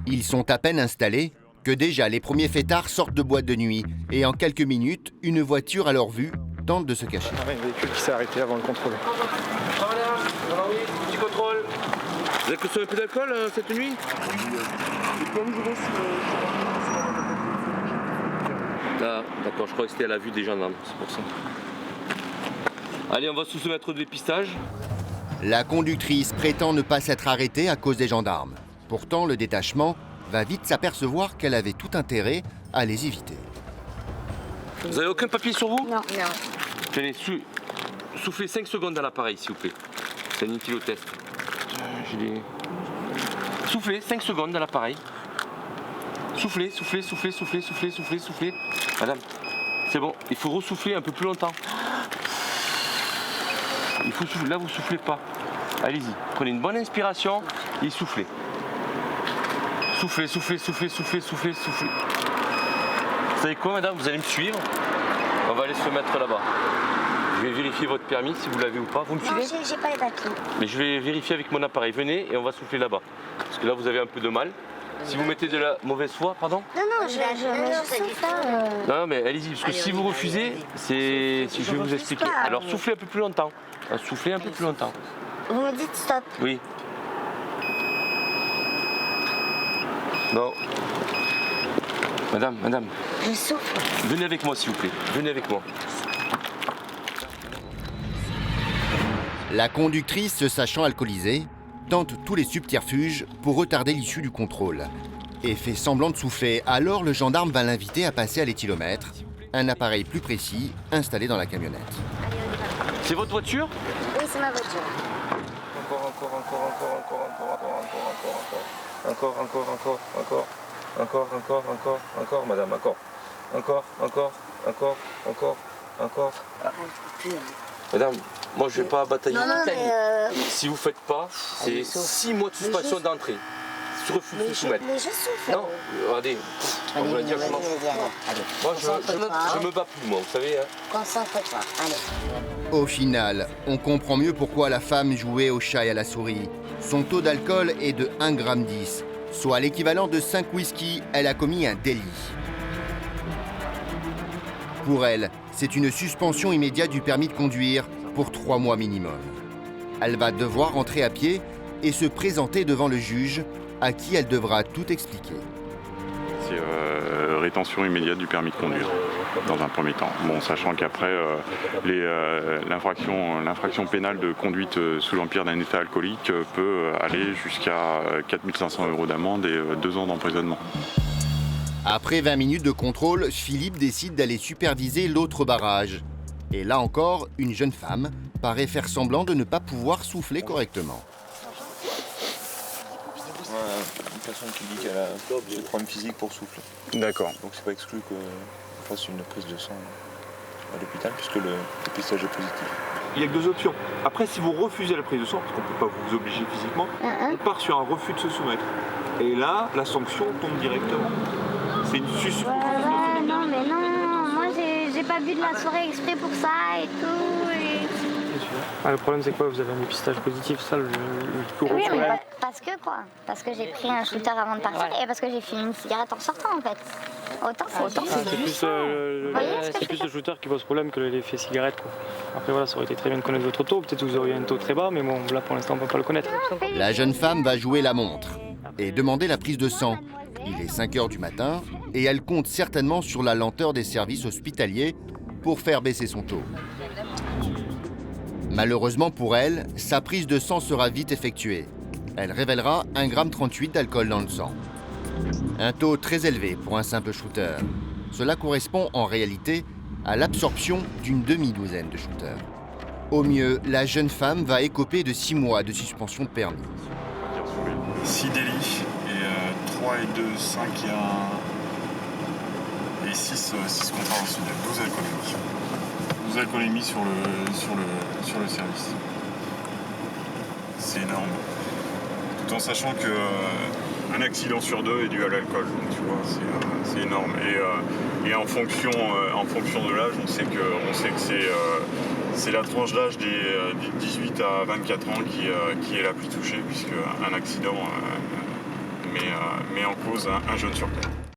Ils sont à peine installés que déjà les premiers fêtards sortent de boîte de nuit et en quelques minutes, une voiture à leur vue tente de se cacher. Un véhicule qui s'est arrêté avant le contrôle. Oui, petit contrôle. Vous avez consommé un peu d'alcool cette nuit? Ah, d'accord, je crois que c'était à la vue des gendarmes, c'est pour ça. Allez, on va se soumettre au dépistage. La conductrice prétend ne pas s'être arrêtée à cause des gendarmes. Pourtant, le détachement va vite s'apercevoir qu'elle avait tout intérêt à les éviter. Vous avez aucun papier sur vous? Non. Tenez, soufflez 5 secondes dans l'appareil, s'il vous plaît. C'est un éthylotest. Soufflez 5 secondes dans l'appareil. Soufflez. Madame, c'est bon, il faut ressouffler un peu plus longtemps. Il faut souffler, là vous soufflez pas. Allez-y, prenez une bonne inspiration et soufflez. Soufflez. Vous savez quoi, madame, vous allez me suivre. On va aller se mettre là-bas. Je vais vérifier votre permis, si vous l'avez ou pas. Vous me suivez? Non, j'ai pas les papiers. Mais je vais vérifier avec mon appareil. Venez et on va souffler là-bas. Parce que là, vous avez un peu de mal. Si vous mettez de la mauvaise foi, pardon? Non, je souffle. Non, mais allez-y, parce que si vous refusez, je vais vous expliquer. Alors soufflez un peu plus longtemps. Soufflez un peu plus longtemps. Vous me dites stop. Oui. Non. Madame. Je souffle. Venez avec moi, s'il vous plaît. Venez avec moi. La conductrice, se sachant alcoolisée, tente tous les subterfuges pour retarder l'issue du contrôle et fait semblant de souffler. Alors le gendarme va l'inviter à passer à l'éthylomètre, un appareil plus précis installé dans la camionnette. C'est votre voiture? Oui, c'est ma voiture. Encore, madame, encore. Encore. Madame, moi je vais pas batailler. Non, mais Si vous faites pas, c'est 6 mois de suspension d'entrée. Je refuse de soumettre. Mais je souffle. Non, regardez, on va dire comment. Moi je me bats plus, moi, vous savez. Hein. Concentre-toi. Allez. Au final, on comprend mieux pourquoi la femme jouait au chat et à la souris. Son taux d'alcool est de 1,10 g, soit l'équivalent de 5 whisky. Elle a commis un délit. Pour elle, c'est une suspension immédiate du permis de conduire pour 3 mois minimum. Elle va devoir rentrer à pied et se présenter devant le juge, à qui elle devra tout expliquer. C'est rétention immédiate du permis de conduire, dans un premier temps. Bon, sachant qu'après, l'infraction pénale de conduite sous l'empire d'un état alcoolique peut aller jusqu'à 4 500 € d'amende et 2 ans d'emprisonnement. Après 20 minutes de contrôle, Philippe décide d'aller superviser l'autre barrage. Et là encore, une jeune femme paraît faire semblant de ne pas pouvoir souffler correctement. Une personne qui dit qu'elle a des problèmes physiques pour souffler. D'accord. Donc c'est pas exclu qu'on fasse une prise de sang à l'hôpital puisque le dépistage est positif. Il n'y a que 2 options. Après, si vous refusez la prise de sang, parce qu'on ne peut pas vous obliger physiquement, on part sur un refus de se soumettre. Et là, la sanction tombe directement. C'est une suspension. Non, mais non. Moi, j'ai pas bu de la soirée exprès pour ça et tout. Le problème, c'est quoi? Vous avez un dépistage positif, ça, le plus gros Oui, mais problème. parce que quoi? Parce que j'ai pris un shooter avant de partir et parce que j'ai fumé une cigarette en sortant, en fait. Autant C'est plus le shooter qui pose problème que l'effet cigarette, quoi. Après, voilà, ça aurait été très bien de connaître votre taux. Peut-être que vous auriez un taux très bas, mais bon, là, pour l'instant, on ne peut pas le connaître. La jeune femme va jouer la montre et demander la prise de sang. Il est 5 h du matin et elle compte certainement sur la lenteur des services hospitaliers pour faire baisser son taux. Malheureusement pour elle, sa prise de sang sera vite effectuée. Elle révélera 1,38 g d'alcool dans le sang. Un taux très élevé pour un simple shooter. Cela correspond en réalité à l'absorption d'une demi-douzaine de shooters. Au mieux, la jeune femme va écoper de 6 mois de suspension de permis. 6 délits et 3 et 2, 5 et 6 contraventionnels, 12 alcoolémies. 12 alcoolémies sur le service. C'est énorme. Tout en sachant qu'un accident sur 2 est dû à l'alcool. Tu vois, c'est énorme. Et en fonction de l'âge, on sait que c'est la tranche d'âge des 18 à 24 ans qui est la plus touchée, puisque un accident met en cause un jeune sur Terre.